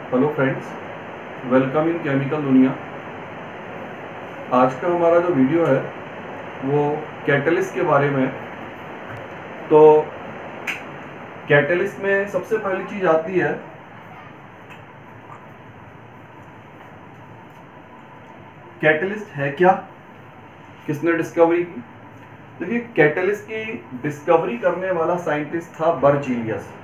Hello friends, welcome in chemical दुनिया। आज का हमारा जो वीडियो है वो कैटलिस्ट के बारे में है। तो कैटलिस्ट में सबसे पहली चीज आती है कैटलिस्ट है क्या, किसने डिस्कवरी की। देखिए, कैटलिस्ट की डिस्कवरी करने वाला साइंटिस्ट था बर्जीलियस।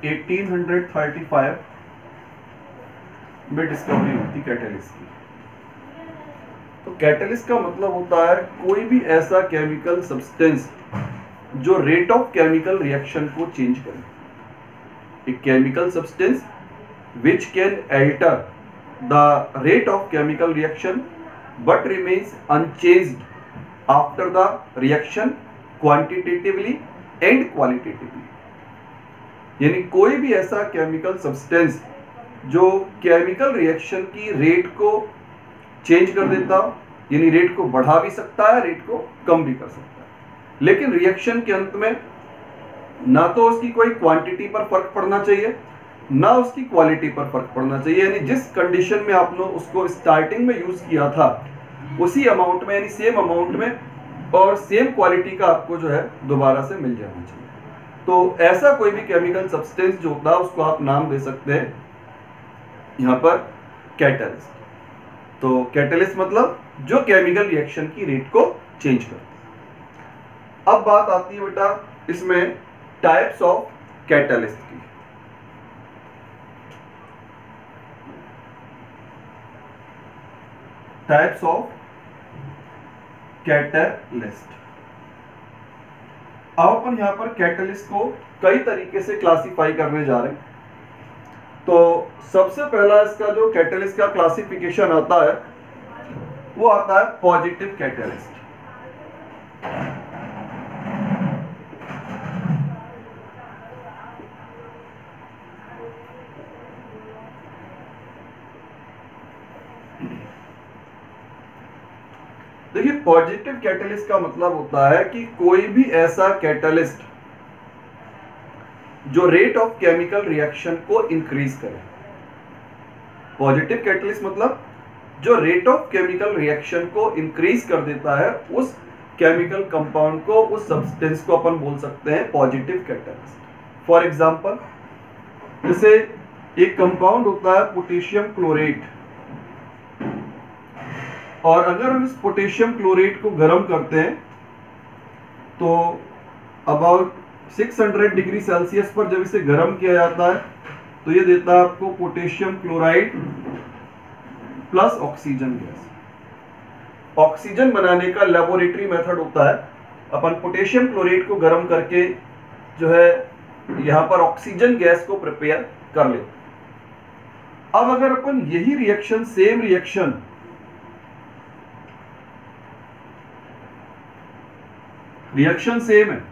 एटीन 1835 में डिस्कवरी हुई थी कैटलिस्ट की। तो कैटलिस्ट का मतलब होता है कोई भी ऐसा केमिकल सब्सटेंस जो रेट ऑफ केमिकल रिएक्शन को चेंज करे। एक chemical substance which can alter the rate of chemical reaction but remains unchanged after the reaction quantitatively and qualitatively. यानी कोई भी ऐसा केमिकल सब्सटेंस जो केमिकल रिएक्शन की रेट को चेंज कर देता, यानी रेट को बढ़ा भी सकता है, रेट को कम भी कर सकता है, लेकिन रिएक्शन के अंत में ना तो उसकी कोई क्वांटिटी पर फर्क पड़ना चाहिए, ना उसकी क्वालिटी पर फर्क पड़ना चाहिए। यानी जिस कंडीशन में आपने उसको स्टार्टिंग में यूज किया था उसी अमाउंट में, यानी सेम अमाउंट में और सेम क्वालिटी का आपको जो है दोबारा से मिल जाना चाहिए। तो ऐसा कोई भी केमिकल सब्सटेंस जो होता है उसको आप नाम दे सकते हैं यहां पर कैटलिस्ट। तो कैटलिस्ट मतलब जो केमिकल रिएक्शन की रेट को चेंज करता है। अब बात आती है बेटा इसमें टाइप्स ऑफ कैटलिस्ट की। Types of catalyst. अब अपन यहां पर कैटलिस्ट को कई तरीके से क्लासिफाई करने जा रहे हैं। तो सबसे पहला इसका जो कैटलिस्ट का क्लासिफिकेशन आता है वो आता है पॉजिटिव कैटलिस्ट। देखिए, पॉजिटिव कैटलिस्ट का मतलब होता है कि कोई भी ऐसा कैटलिस्ट जो रेट ऑफ केमिकल रिएक्शन को इंक्रीज करे। पॉजिटिव कैटलिस्ट मतलब जो रेट ऑफ केमिकल रिएक्शन को इंक्रीज कर देता है, उस केमिकल कंपाउंड को, उस सब्सटेंस को अपन बोल सकते हैं पॉजिटिव कैटलिस्ट। फॉर एग्जांपल, जैसे एक कंपाउंड होता है पोटेशियम क्लोरेट, और अगर हम इस पोटेशियम क्लोरेट को गर्म करते हैं तो अबाउट 600 डिग्री सेल्सियस पर जब इसे गर्म किया जाता है तो ये देता है आपको potassium chloride plus oxygen gas. Oxygen बनाने का लेबोरेटरी मेथड होता है, अपन पोटेशियम क्लोरेट को गर्म करके जो है यहां पर ऑक्सीजन गैस को प्रिपेयर कर लेते। अब अगर अपन यही रिएक्शन, सेम रिएक्शन सेम है,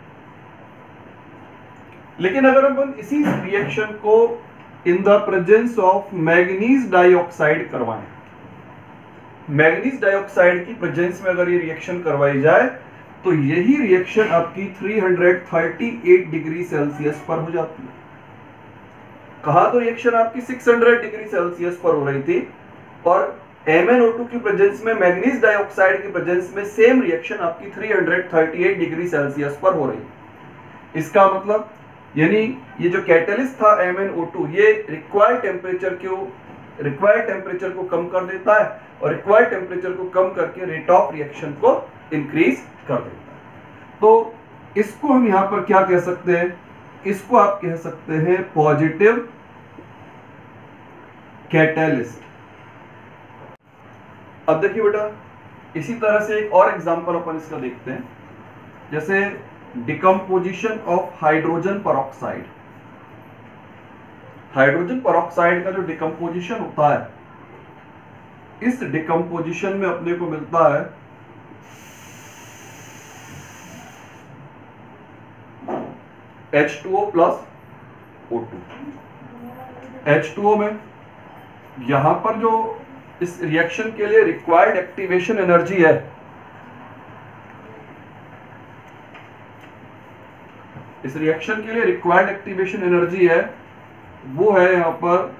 लेकिन अगर अपन इसी रिएक्शन को in the presence of manganese dioxide करवाएं, मैग्नीज डाइऑक्साइड की प्रेजेंस में अगर ये रिएक्शन करवाई जाए तो यही रिएक्शन आपकी 338 डिग्री सेल्सियस पर हो जाती है। कहा तो रिएक्शन आपकी 600 डिग्री सेल्सियस पर हो रही थी, और MnO2 की प्रेजेंस में, मैग्नीज डाइऑक्साइड की प्रेजेंस में सेम रिएक्शन आपकी 338 डिग्री सेल्सियस पर हो रही है। इसका मतलब यानी ये जो कैटलिस्ट था MnO2, ये रिक्वायर्ड टेम्परेचर को कम कर देता है, और रिक्वायर्ड टेम्परेचर को कम करके रेट ऑफ रिएक्शन को इंक्रीज कर देता है। तो इसको हम यहां पर क्या कह सकते हैं, इसको आप कह सकते हैं पॉजिटिव कैटलिस्ट। अब देखिए बेटा, इसी तरह से एक और एग्जांपल अपन इसका देखते हैं, जैसे decomposition of hydrogen peroxide. Hydrogen peroxide का जो डिकम्पोजिशन होता है, इस डिकम्पोजिशन में अपने को मिलता है H2O प्लस O2। H2O में यहां पर जो इस रिएक्शन के लिए रिक्वायर्ड एक्टिवेशन एनर्जी है इस रिएक्शन के लिए रिक्वायर्ड एक्टिवेशन एनर्जी है वो है यहां पर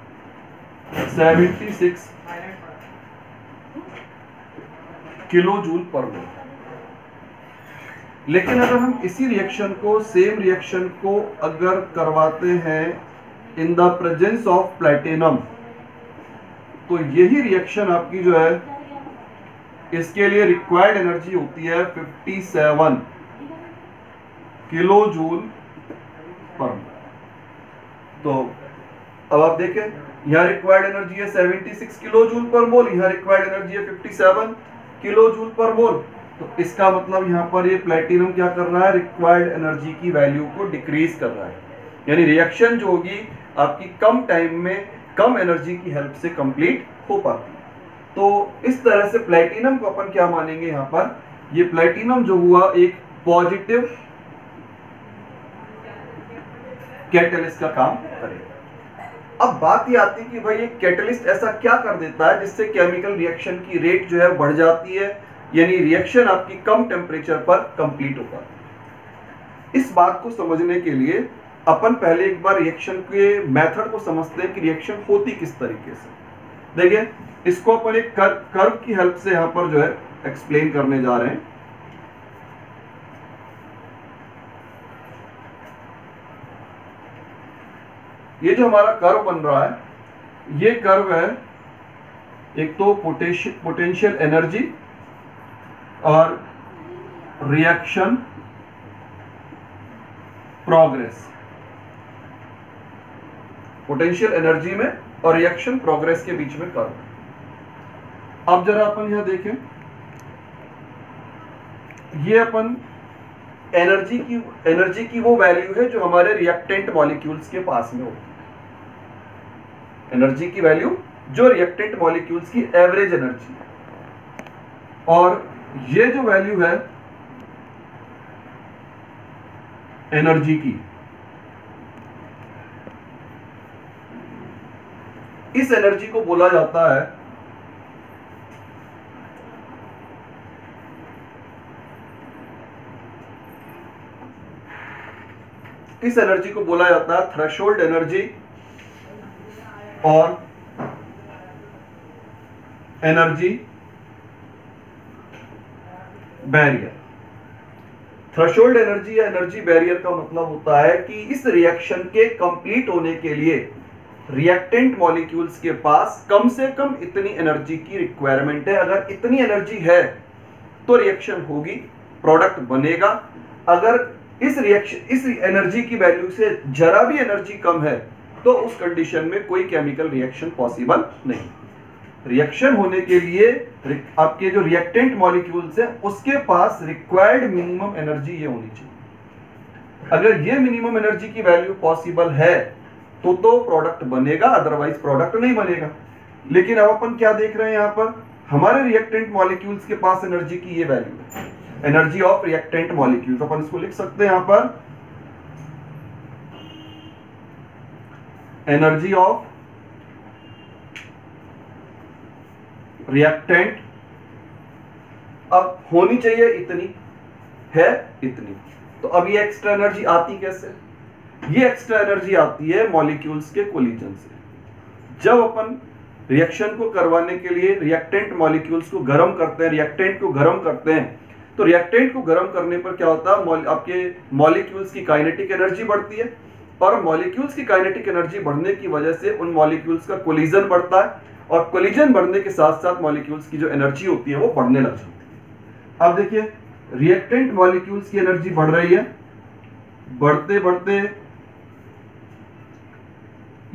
76 किलो जूल पर मोल। लेकिन अगर हम इसी रिएक्शन को सेम रिएक्शन को अगर करवाते हैं in the presence of platinum, तो यही रिएक्शन आपकी जो है इसके लिए रिक्वायर्ड एनर्जी होती है 57 किलो जूल पर मोल। तो अब आप देखें यहाँ रिक्वायर्ड एनर्जी है 76 किलो जूल पर मोल, यहाँ रिक्वायर्ड एनर्जी है 57 किलो जूल पर मोल। तो इसका मतलब यहाँ पर ये प्लैटिनम क्या कर रहा है, रिक्वायर्ड एनर्जी की वैल्यू को डिक्रीज कर रहा है, यानी रिएक्शन जो होगी आपकी कम टाइम में कम एनर्जी की हेल्प से कंप्लीट हो पाती है। तो इस तरह से प्लैटिनम को अपन क्या मानेंगे यहाँ पर, ये प्लैटिनम जो हुआ एक पॉजिटिव कैटलिस्ट का काम करेगा। अब बात ये आती है कि भाई ये कैटलिस्ट ऐसा क्या कर देता है जिससे केमिकल रिएक्शन की रेट जो है बढ़ जाती है, यानी रिएक्शन आपकी कम टेम्परेचर पर कंप्लीट हो पाती है। इस बात को समझने के लिए अपन पहले एक बार रिएक्शन के मेथड को समझते हैं कि रिएक्शन होती किस तरीके से। देखिए इसको अपन एक कर्व की हेल्प से यहां पर जो है एक्सप्लेन करने जा रहे हैं। ये जो हमारा कर्व बन रहा है, ये कर्व है एक तो पोटेंशियल एनर्जी और रिएक्शन प्रोग्रेस, पोटेंशियल एनर्जी में और रिएक्शन प्रोग्रेस के बीच में कर्व। अब जरा अपन यहां देखें, ये अपन एनर्जी की वो वैल्यू है जो हमारे रिएक्टेंट मॉलिक्यूल्स के पास में होती है। एनर्जी की वैल्यू जो रिएक्टेंट मॉलिक्यूल्स की एवरेज एनर्जी है, और ये जो वैल्यू है एनर्जी की, इस एनर्जी को बोला जाता है थ्रेशोल्ड एनर्जी और एनर्जी बैरियर। थ्रेशोल्ड एनर्जी या एनर्जी बैरियर का मतलब होता है कि इस रिएक्शन के कंप्लीट होने के लिए रिएक्टेंट मॉलिक्यूल्स के पास कम से कम इतनी एनर्जी की रिक्वायरमेंट है। अगर इतनी एनर्जी है तो रिएक्शन होगी, प्रोडक्ट बनेगा। अगर इस एनर्जी की वैल्यू से जरा भी एनर्जी कम है तो उस कंडीशन में कोई केमिकल रिएक्शन पॉसिबल नहीं। रिएक्शन होने के लिए आपके जो रिएक्टेंट मॉलिक्यूल्स हैं उसके पास रिक्वायर्ड मिनिमम एनर्जी ये होनी चाहिए। अगर ये मिनिमम एनर्जी की वैल्यू पॉसिबल है तो प्रोडक्ट बनेगा, अदरवाइज प्रोडक्ट नहीं बनेगा। लेकिन अब अपन क्या देख रहे हैं यहाँ पर, हमारे रिएक्टेंट मॉलिक्यूल्स के पास एनर्जी की ये वैल्यू है, एनर्जी ऑफ रिएक्टेंट मॉलिक्यूल्स। अपन इसको लिख सकते हैं यहाँ पर एनर्जी ऑफ रिएक्टेंट। अब होनी चाहिए इतनी, है इतनी। तो अब ये एक्स्ट्रा एनर्जी आती कैसे? ये एक्स्ट्रा एनर्जी आती है मॉलिक्यूल्स के कोलिजन से। जब अपन रिएक्शन को करवाने के लिए रिएक्टेंट मॉलिक्यूल्स को गर्म करते हैं, रिएक्टेंट को गर्म करते हैं, तो रिएक्टेंट को गर्म करने पर क्या होता है, आपके मॉलिक्यूल्स की काइनेटिक एनर्जी बढ़ती है, और मॉलिक्यूल्स की काइनेटिक एनर्जी बढ़ने की वजह से उन मॉलिक्यूल्स का कोलिजन बढ़ता है, और कोलिजन बढ़ने के साथ साथ मॉलिक्यूल्स की जो एनर्जी होती है वो बढ़ने लग जाती है। अब देखिए रिएक्टेंट मॉलिक्यूल्स की एनर्जी बढ़ रही है, बढ़ते बढ़ते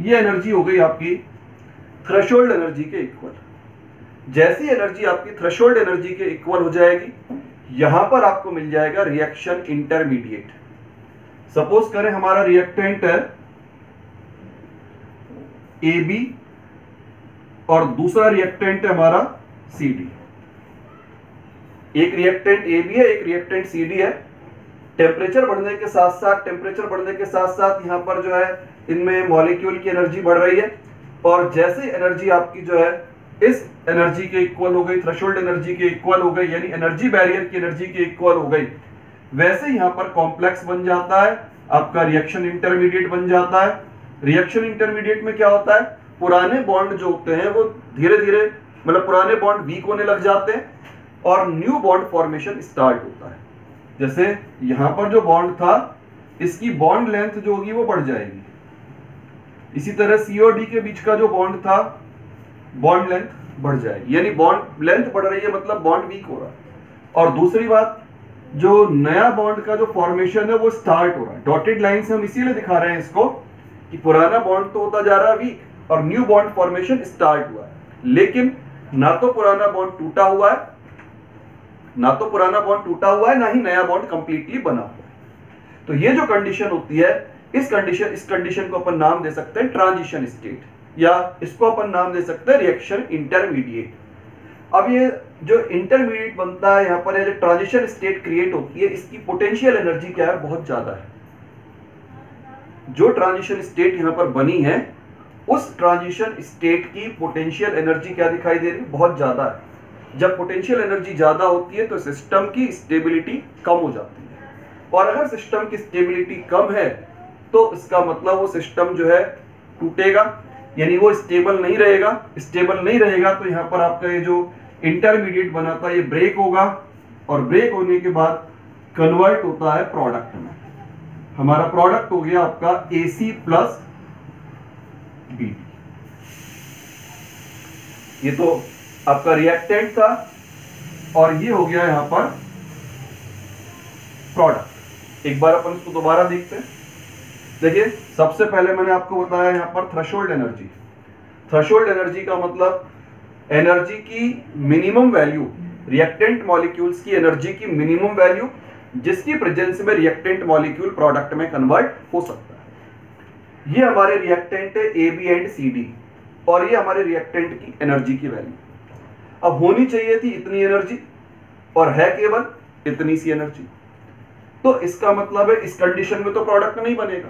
ये एनर्जी हो गई आपकी थ्रेशोल्ड एनर्जी के इक्वल। जैसी एनर्जी आपकी थ्रेशोल्ड एनर्जी के इक्वल हो जाएगी, यहां पर आपको मिल जाएगा रिएक्शन इंटरमीडिएट। सपोज करें हमारा रिएक्टेंट है AB और दूसरा रिएक्टेंट है हमारा CD। एक रिएक्टेंट AB है, एक रिएक्टेंट CD है। टेम्परेचर बढ़ने के साथ साथ यहां पर जो है इनमें मॉलिक्यूल की एनर्जी बढ़ रही है, और जैसे एनर्जी आपकी जो है इस एनर्जी के इक्वल हो गई, थ्रेशोल्ड एनर्जी के इक्वल हो गई, यानी एनर्जी बैरियर की एनर्जी के इक्वल हो गई, वैसे यहां पर कॉम्प्लेक्स बन जाता है आपका रिएक्शन इंटरमीडिएट बन जाता है। रिएक्शन इंटरमीडिएट में क्या होता है, पुराने बॉन्ड जो होते हैं वो धीरे धीरे मतलब पुराने बॉन्ड वीक होने लग जाते हैं और न्यू बॉन्ड फॉर्मेशन स्टार्ट होता है। जैसे यहां पर जो बॉन्ड था इसकी बॉन्ड लेंथ जो होगी वो बढ़ जाएगी। इसी तरह सी और डी के बीच का जो बॉन्ड था बॉन्ड लेंथ बढ़ जाएगी, यानी बॉन्ड लेंथ बढ़ रही है मतलब बॉन्ड वीक हो रहा है। और दूसरी बात, जो नया बॉन्ड का जो फॉर्मेशन है वो स्टार्ट हो रहा है। डॉटेड लाइन से हम इसीलिए दिखा रहे हैं इसको कि पुराना बॉन्ड तो होता जा रहा है वीक और न्यू बॉन्ड फॉर्मेशन स्टार्ट हुआ है, लेकिन ना तो पुराना बॉन्ड टूटा हुआ है, ना तो पुराना बॉन्ड टूटा हुआ है, ना ही नया बॉन्ड कंप्लीटली बना हुआ है। तो ये जो कंडीशन होती है, इस कंडीशन को अपन नाम दे सकते हैं ट्रांजिशन स्टेट, या इसको अपन नाम दे सकते हैं रिएक्शन इंटरमीडिएट। अब ये जो इंटरमीडिएट बनता है, यहाँ पर ये जो ट्रांजिशन स्टेट क्रिएट होती है, इसकी पोटेंशियल एनर्जी क्या है, बहुत ज्यादा है। जो ट्रांजिशन स्टेट यहाँ पर बनी है उस ट्रांजिशन स्टेट की पोटेंशियल एनर्जी क्या दिखाई दे रही है, बहुत ज्यादा है। जब पोटेंशियल एनर्जी ज्यादा होती है तो सिस्टम की स्टेबिलिटी कम हो जाती है, और अगर सिस्टम की स्टेबिलिटी कम है तो इसका मतलब वो सिस्टम जो है टूटेगा, यानी वो स्टेबल नहीं रहेगा। स्टेबल नहीं रहेगा तो यहाँ पर आपका ये जो इंटरमीडिएट बना था ये ब्रेक होगा, और ब्रेक होने के बाद कन्वर्ट होता है प्रोडक्ट में। हमारा प्रोडक्ट हो गया आपका AC प्लस BD। ये तो आपका रिएक्टेंट था और ये हो गया यहां पर प्रोडक्ट। एक बार अपन इसको दोबारा देखते हैं। देखिए, सबसे पहले मैंने आपको बताया यहां पर थ्रेशोल्ड एनर्जी। थ्रेशोल्ड एनर्जी का मतलब एनर्जी की मिनिमम वैल्यू, रिएक्टेंट मॉलिक्यूल्स की एनर्जी की मिनिमम वैल्यू जिसकी प्रेजेंस में रिएक्टेंट मॉलिक्यूल प्रोडक्ट में कन्वर्ट हो सकता है। ये हमारे रिएक्टेंट है AB एंड CD, और ये हमारे रिएक्टेंट की एनर्जी की वैल्यू। अब होनी चाहिए थी इतनी एनर्जी और है केवल इतनी सी एनर्जी, तो इसका मतलब है इस कंडीशन में तो प्रोडक्ट नहीं बनेगा।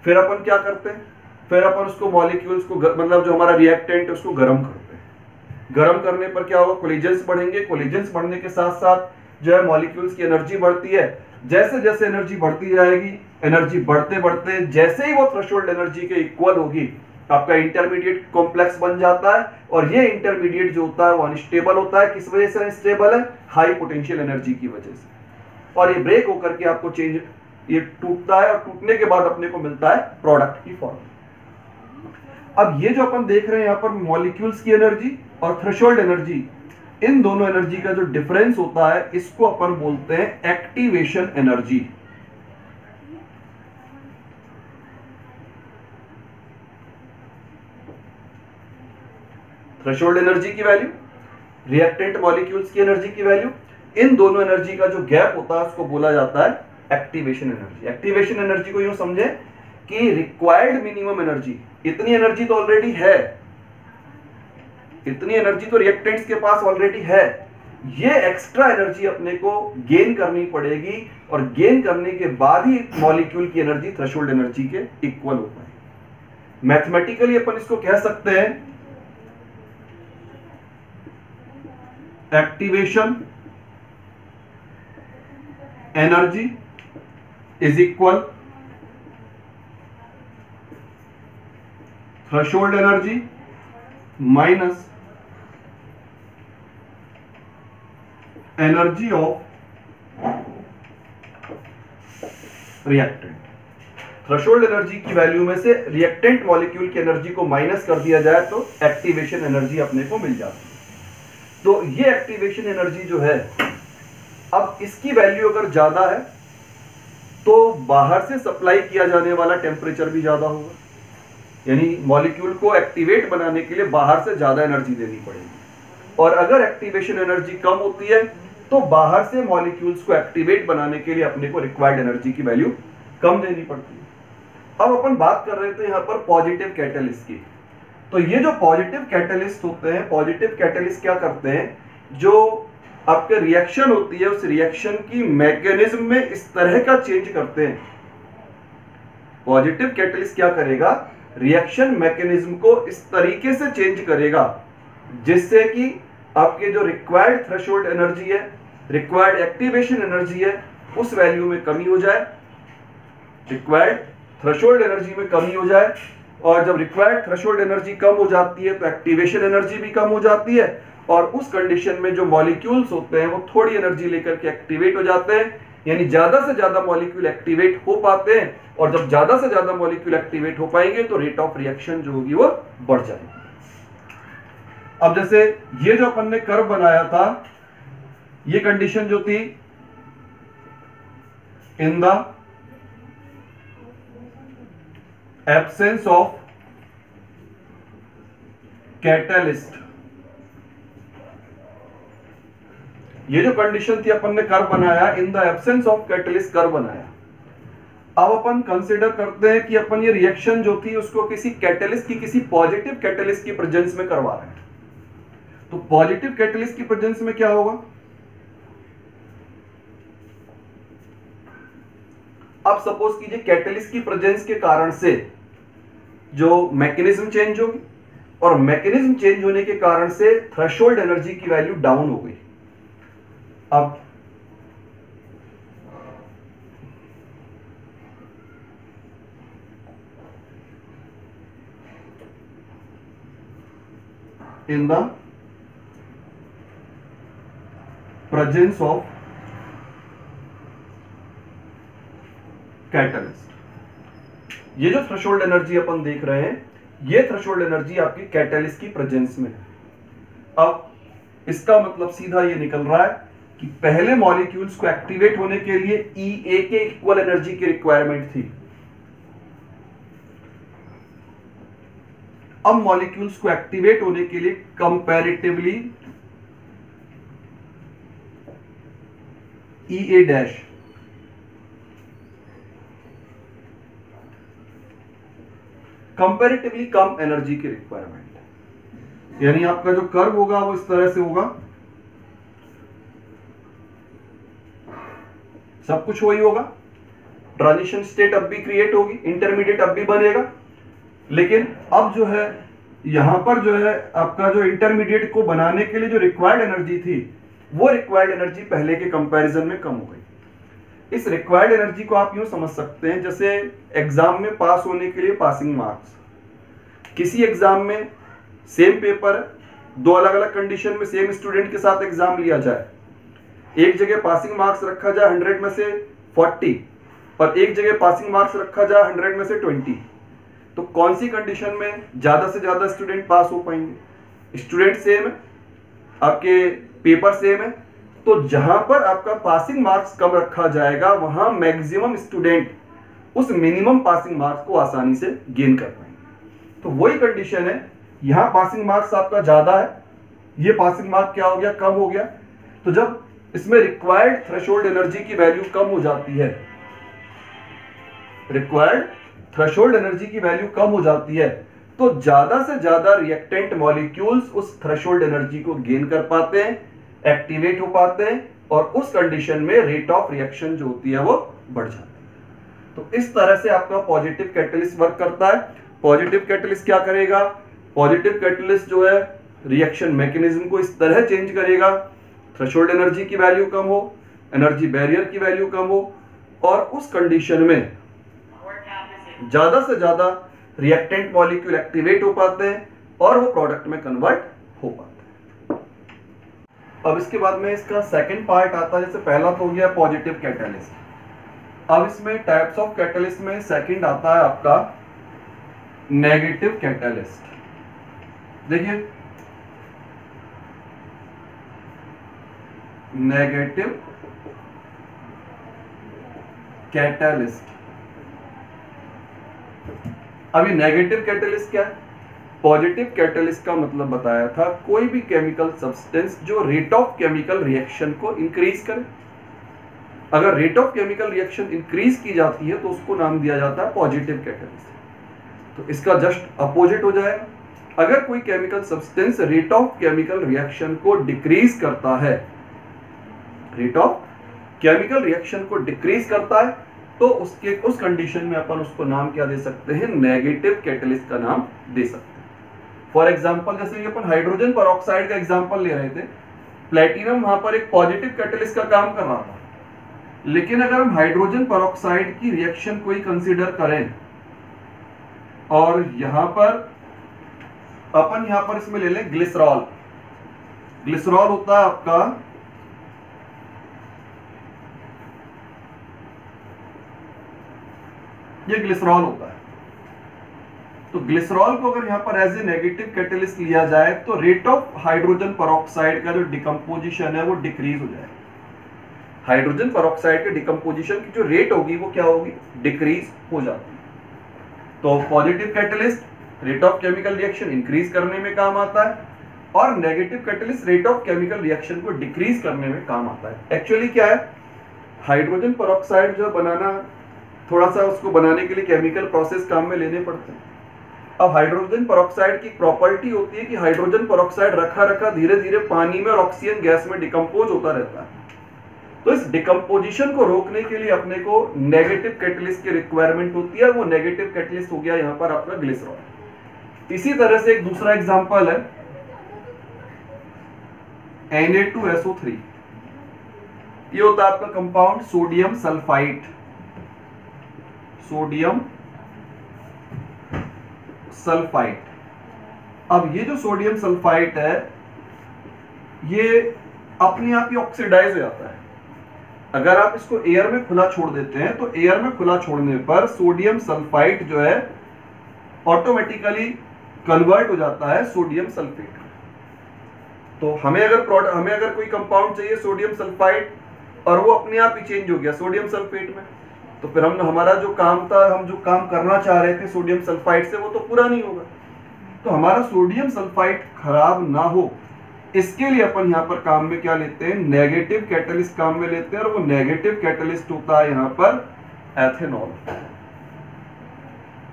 फिर अपन क्या करते हैं, फिर अपन उसको मॉलिक्यूल्स को मतलब जो हमारा रिएक्टेंट है उसको गर्म करते हैं। गर्म करने पर क्या होगा, कोलिजन्स बढ़ेंगे। कोलिजन्स बढ़ने के साथ साथ जो है मॉलिक्यूल्स की एनर्जी बढ़ती है। जैसे जैसे एनर्जी बढ़ती जाएगी, एनर्जी बढ़ते बढ़ते जैसे ही वो थ्रेशोल्ड एनर्जी के इक्वल होगी, आपका इंटरमीडिएट कॉम्प्लेक्स बन जाता है। और ये इंटरमीडिएट जो होता है वो अनस्टेबल होता है। किस वजह से अनस्टेबल है, हाई पोटेंशियल एनर्जी की वजह से। और ये ब्रेक होकर के आपको चेंज, ये टूटता है और टूटने के बाद अपने को मिलता है प्रोडक्ट की फॉर्म। अब ये जो अपन देख रहे हैं यहाँ पर मॉलिक्यूल्स की एनर्जी और थ्रेशोल्ड एनर्जी, इन दोनों एनर्जी का जो डिफरेंस होता है इसको अपन बोलते हैं एक्टिवेशन एनर्जी। थ्रेशोल्ड एनर्जी की वैल्यू, रिएक्टेंट मॉलिक्यूल्स की एनर्जी की वैल्यू, इन दोनों एनर्जी का जो गैप होता है उसको बोला जाता है एक्टिवेशन एनर्जी। एक्टिवेशन एनर्जी को यूं समझे कि रिक्वायर्ड मिनिमम एनर्जी, इतनी एनर्जी तो ऑलरेडी है, इतनी एनर्जी तो रिएक्टेंट्स के पास ऑलरेडी है, ये एक्स्ट्रा एनर्जी अपने को गेन करनी पड़ेगी, और गेन करने के बाद ही मॉलिक्यूल की एनर्जी थ्रेशोल्ड एनर्जी के इक्वल हो पाएगी। मैथमेटिकली अपन इसको कह सकते हैं activation energy is equal threshold energy minus energy of reactant. Threshold energy की वैल्यू में से रिएक्टेंट मॉलिक्यूल की एनर्जी को माइनस कर दिया जाए तो एक्टिवेशन एनर्जी अपने को मिल जाती है। तो ये एक्टिवेशन एनर्जी जो है, अब इसकी वैल्यू अगर ज्यादा है तो बाहर से सप्लाई किया जाने वाला टेम्परेचर भी ज्यादा होगा, यानी मॉलिक्यूल को एक्टिवेट बनाने के लिए बाहर से ज्यादा एनर्जी देनी पड़ेगी। और अगर एक्टिवेशन एनर्जी कम होती है तो बाहर से मॉलिक्यूल्स को एक्टिवेट बनाने के लिए अपने को रिक्वायर्ड एनर्जी की वैल्यू कम देनी पड़ती है। अब अपन बात कर रहे थे यहाँ पर पॉजिटिव कैटलिस्ट की। तो ये जो पॉजिटिव कैटलिस्ट होते हैं, पॉजिटिव कैटलिस्ट क्या करते हैं, जो आपके रिएक्शन होती है उस रिएक्शन की मैकेनिज्म में इस तरह का चेंज करते हैं। पॉजिटिव कैटलिस्ट क्या करेगा, रिएक्शन मैकेनिज्म को इस तरीके से चेंज करेगा जिससे कि आपके जो रिक्वायर्ड थ्रेशोल्ड एनर्जी है, रिक्वायर्ड एक्टिवेशन एनर्जी है, उस वैल्यू में कमी हो जाए, रिक्वायर्ड थ्रेशोल्ड एनर्जी में कमी हो जाए, और जब रिक्वायर्ड थ्रेशोल्ड एनर्जी कम हो जाती है तो एक्टिवेशन एनर्जी भी कम हो जाती है, और उस कंडीशन में जो मॉलिक्यूल्स होते हैं वो थोड़ी एनर्जी लेकर के एक्टिवेट हो जाते हैं, यानी ज्यादा से ज्यादा मॉलिक्यूल एक्टिवेट हो पाते हैं, और जब ज्यादा से ज्यादा मॉलिक्यूल एक्टिवेट हो पाएंगे तो रेट ऑफ रिएक्शन जो होगी वो बढ़ जाएगी। अब जैसे ये जो अपन ने कर्व बनाया था, ये कंडीशन जो थी in the absence of catalyst, ये जो कंडीशन थी अपन ने कर्व बनाया, in the absence of catalyst curve बनाया। अब अपन कंसीडर करते हैं कि अपन ये रिएक्शन जो थी उसको किसी कैटलिस्ट की, किसी पॉजिटिव कैटलिस्ट की प्रेजेंस में करवा रहे हैं। तो पॉजिटिव कैटलिस्ट की प्रेजेंस में क्या होगा, अब सपोज कीजिए कैटलिस्ट की प्रेजेंस के कारण से जो मैकेनिज्म चेंज होगी, और मैकेनिज्म चेंज होने के कारण से थ्रेशोल्ड एनर्जी की वैल्यू डाउन हो गई। अब in the presence of catalyst, ये जो थ्रेशोल्ड एनर्जी अपन देख रहे हैं, ये थ्रेशोल्ड एनर्जी आपकी कैटलिस्ट की प्रेजेंस में है। अब इसका मतलब सीधा ये निकल रहा है कि पहले मॉलिक्यूल्स को एक्टिवेट होने के लिए EA के इक्वल एनर्जी की रिक्वायरमेंट थी, अब मॉलिक्यूल्स को एक्टिवेट होने के लिए कंपैरेटिवली EA डैश कंपैरेटिवली कम एनर्जी की रिक्वायरमेंट है। यानी आपका जो कर्व होगा वो इस तरह से होगा, सब कुछ वही होगा, ट्रांजिशन स्टेट अब भी क्रिएट होगी, इंटरमीडिएट अब भी बनेगा, लेकिन अब जो है यहां पर जो है आपका जो इंटरमीडिएट को बनाने के लिए जो रिक्वायर्ड एनर्जी थी, वो रिक्वायर्ड एनर्जी पहले के कंपैरिजन में कम हो गई। इस रिक्वायर्ड एनर्जी को आप यूं समझ सकते हैं जैसे एग्जाम में पास होने के लिए पासिंग मार्क्स। किसी एग्जाम में सेम पेपर दो अलग अलग कंडीशन में सेम स्टूडेंट के साथ एग्जाम लिया जाए, एक जगह पासिंग मार्क्स रखा जाए 100 में से 40 और एक जगह पासिंग मार्क्स रखा जाए 100 में से 20, तो कौन सी कंडीशन में ज्यादा से ज्यादा स्टूडेंट पास हो पाएंगे? स्टूडेंट सेम है, आपके पेपर सेम है, तो जहां पर आपका पासिंग मार्क्स कम रखा जाएगा वहां मैक्सिमम स्टूडेंट उस मिनिमम पासिंग मार्क्स को आसानी से गेन कर पाएंगे। तो वही कंडीशन है, यहां पासिंग मार्क्स आपका ज्यादा है, ये पासिंग मार्क क्या हो गया, कम हो गया। तो जब इसमें रिक्वायर्ड थ्रेशोल्ड एनर्जी की वैल्यू कम हो जाती है, रिक्वायर्ड थ्रेशोल्ड एनर्जी की वैल्यू कम हो जाती है, तो ज्यादा से ज्यादा रिएक्टेंट मॉलिक्यूल्स उस थ्रेशोल्ड एनर्जी को गेन कर पाते हैं, एक्टिवेट हो पाते हैं, और उस कंडीशन में रेट ऑफ रिएक्शन जो होती है वो बढ़ जाती है। तो इस तरह से आपका पॉजिटिव कैटलिस्ट वर्क करता है। पॉजिटिव कैटलिस्ट क्या करेगा? पॉजिटिव कैटलिस्ट जो है रिएक्शन मैकेनिज्म को इस तरह चेंज करेगा, थ्रेशोल्ड एनर्जी की वैल्यू कम हो, एनर्जी बैरियर की वैल्यू कम हो, और उस कंडीशन में ज्यादा से ज्यादा रिएक्टेंट मॉलिक्यूल एक्टिवेट हो पाते हैं और वो प्रोडक्ट में कन्वर्ट हो पाते हैं। अब इसके बाद में इसका सेकंड पार्ट आता है, जैसे पहला तो हो गया पॉजिटिव कैटलिस्ट। अब इसमें टाइप्स ऑफ कैटलिस्ट में सेकंड आता है आपका नेगेटिव कैटलिस्ट। देखिए नेगेटिव कैटलिस्ट, अभी नेगेटिव कैटलिस्ट क्या है? पॉजिटिव कैटलिस्ट का मतलब बताया था कोई भी केमिकल सब्सटेंस जो रेट ऑफ केमिकल रिएक्शन को इंक्रीज करे। अगर rate of chemical reaction increase की जाती है तो उसको नाम दिया जाता है पॉजिटिव कैटलिस्ट। तो इसका जस्ट अपोजिट हो जाएगा, अगर कोई chemical substance rate of chemical reaction को डिक्रीज करता है, रेट ऑफ केमिकल रिएक्शन को डिक्रीज करता है, तो उस कंडीशन में अपन उसको नाम क्या दे सकते हैं? नेगेटिव कैटलिस्ट का नाम दे सकते हैं। फॉर एग्जांपल जैसे ये अपन हाइड्रोजन पेरोक्साइड का एग्जांपल ले रहे थे, प्लेटिनम वहां पर एक पॉजिटिव कैटलिस्ट का काम कर रहा था, लेकिन अगर हम हाइड्रोजन पेरोक्साइड की रिएक्शन को ही कंसीडर करें और यहां पर अपन यहां पर इसमें ले लें ग्लिसरॉल। ग्लिसरॉल होता है आपका ये ग्लिसरॉल होता है। तो ग्लिसरॉल को अगर यहां पर एज ए नेगेटिव कैटेलिस्ट लिया जाए तो रेट ऑफ हाइड्रोजन पेरोक्साइड का जो डिकम्पोजिशन है वो डिक्रीज हो जाएगा। हाइड्रोजन पेरोक्साइड के डिकम्पोजिशन की जो रेट होगी वो क्या होगी, डिक्रीज हो जाती है। तो positive catalyst rate of chemical reaction increase करने में काम आता है और negative catalyst rate of chemical reaction को डिक्रीज करने में काम आता है। एक्चुअली क्या है, हाइड्रोजन पेरोक्साइड जो बनाना, थोड़ा सा उसको बनाने के लिए केमिकल प्रोसेस काम में लेने पड़ते हैं। अब हाइड्रोजन पेरोक्साइड की प्रॉपर्टी होती है कि हाइड्रोजन पेरोक्साइड रखा रखा धीरे धीरे पानी में और ऑक्सीजन गैस में डिकम्पोज होता रहता है। तो इस डिकम्पोजिशन को रोकने के लिए अपने को नेगेटिव कैटलिस्ट की रिक्वायरमेंट होती है। वो नेगेटिव कैटलिस्ट हो गया यहाँ पर आपका ग्लिसरॉल। इसी तरह से एक दूसरा एग्जांपल है Na2SO3। ये होता है आपका compound sodium sulphide. Sodium sulphide. अब ये जो सोडियम सल्फाइड है ये अपने आप ही ऑक्सीडाइज हो जाता है। अगर आप इसको एयर में खुला छोड़ देते हैं तो एयर में खुला छोड़ने पर सोडियम सल्फाइड जो है ऑटोमेटिकली कन्वर्ट हो जाता है सोडियम सल्फेट। तो हमें अगर कोई कंपाउंड चाहिए सोडियम सल्फाइड और वो अपने आप ही चेंज हो गया सोडियम सल्फेट में, तो फिर हमारा जो काम था, हम जो काम करना चाह रहे थे सोडियम सल्फाइड से, वो तो पूरा नहीं होगा। तो हमारा सोडियम सल्फाइड खराब ना हो इसके लिए अपन यहाँ पर काम में क्या लेते हैं, नेगेटिव कैटलिस्ट काम में लेते हैं। और वो नेगेटिव कैटलिस्ट होता है यहाँ पर एथेनॉल।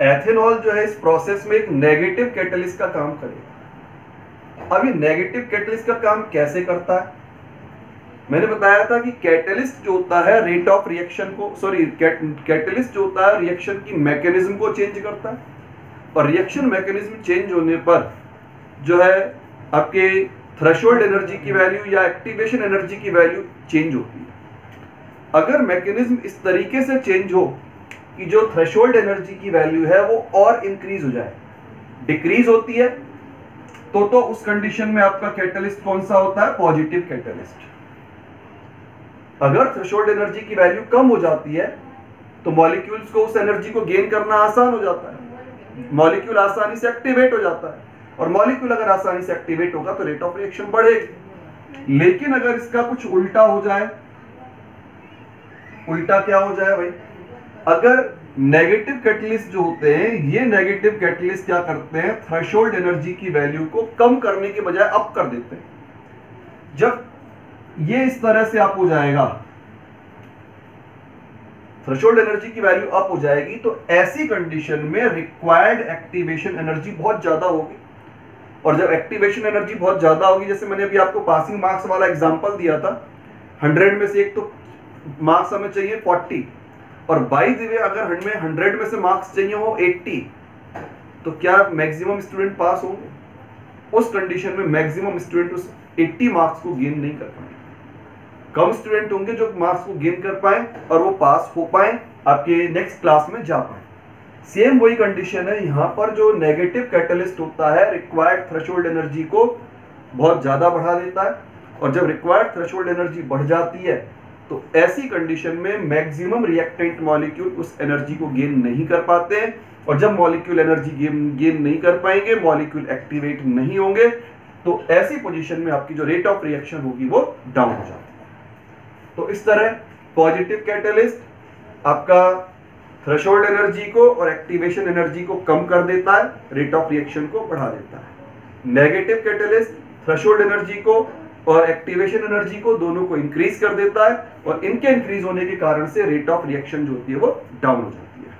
एथेनॉल जो है इस प्रोसेस में एक नेगेटिव कैटलिस्ट का काम करेगा। अब ये नेगेटिव कैटलिस्ट का काम कैसे करता है, मैंने बताया था कि कैटलिस्ट जो होता है रेट ऑफ रिएक्शन को, कैटलिस्ट जो होता है रिएक्शन की मैकेनिज्म को चेंज करता है। और रिएक्शन मैकेनिज्म चेंज होने पर जो है आपके थ्रेशोल्ड एनर्जी की वैल्यू या एक्टिवेशन एनर्जी की वैल्यू चेंज होती है। अगर मैकेनिज्म इस तरीके से चेंज हो कि जो थ्रेशोल्ड एनर्जी की वैल्यू है वो और इंक्रीज हो जाए, डिक्रीज होती है, तो उस कंडीशन में आपका कैटलिस्ट कौन सा होता है, पॉजिटिव कैटलिस्ट। अगर थ्रेशोल्ड एनर्जी की वैल्यू कम हो जाती है तो मॉलिक्यूल्स को उस एनर्जी को गेन करना आसान हो जाता है, मॉलिक्यूल आसानी से एक्टिवेट हो जाता है। और मॉलिक्यूल अगर आसानी से एक्टिवेट होगा तो रेट ऑफ रिएक्शन बढ़ेगी। लेकिन अगर इसका कुछ उल्टा हो जाए, उल्टा क्या हो जाए भाई, अगर नेगेटिव कैटलिस्ट जो होते हैं ये नेगेटिव कैटलिस्ट क्या करते हैं, थ्रेशोल्ड एनर्जी की वैल्यू को कम करने के बजाय अप कर देते हैं। जब ये इस तरह से अप हो जाएगा, थ्रेशोल्ड एनर्जी की वैल्यू अप हो जाएगी, तो ऐसी कंडीशन में रिक्वायर्ड एक्टिवेशन एनर्जी बहुत ज्यादा होगी। और जब एक्टिवेशन एनर्जी बहुत ज्यादा होगी, जैसे मैंने अभी आपको पासिंग मार्क्स वाला एग्जांपल दिया था, 100 में से एक तो मार्क्स हमें चाहिए 40, और बाय द वे अगर हमें 100 में से मार्क्स चाहिए हो 80, तो क्या मैक्सिमम स्टूडेंट पास होंगे? उस कंडीशन में मैक्सिमम स्टूडेंट उस 80 मार्क्स को गेन नहीं कर पाएंगे। कम स्टूडेंट होंगे जो मार्क्स को गेन कर पाए और वो पास हो पाए, आपके नेक्स्ट क्लास में जा पाए। सेम वही कंडीशन है यहाँ पर। जो नेगेटिव कैटलिस्ट होता है रिक्वायर्ड थ्रेशोल्ड एनर्जी को बहुत ज्यादा बढ़ा देता है, और जब रिक्वायर्ड थ्रेशोल्ड एनर्जी बढ़ जाती है तो ऐसी कंडीशन में मैक्सिमम रिएक्टेंट मॉलिक्यूल उस एनर्जी को गेन नहीं कर पाते हैं। और जब मॉलिक्यूल एनर्जी गेन नहीं कर पाएंगे, मॉलिक्यूल एक्टिवेट नहीं होंगे, तो ऐसी पोजीशन में आपकी जो रेट ऑफ रिएक्शन होगी वो डाउन हो जाती है। तो इस तरह पॉजिटिव कैटलिस्ट आपका थ्रेशोल्ड एनर्जी को और एक्टिवेशन एनर्जी को कम कर देता है, रेट ऑफ रिएक्शन को बढ़ा देता है। नेगेटिव कैटलिस्ट थ्रेशोल्ड एनर्जी को और एक्टिवेशन एनर्जी को दोनों को इंक्रीज कर देता है, और इनके इंक्रीज होने के कारण से रेट ऑफ रिएक्शन जो होती है वो डाउन हो जाती है।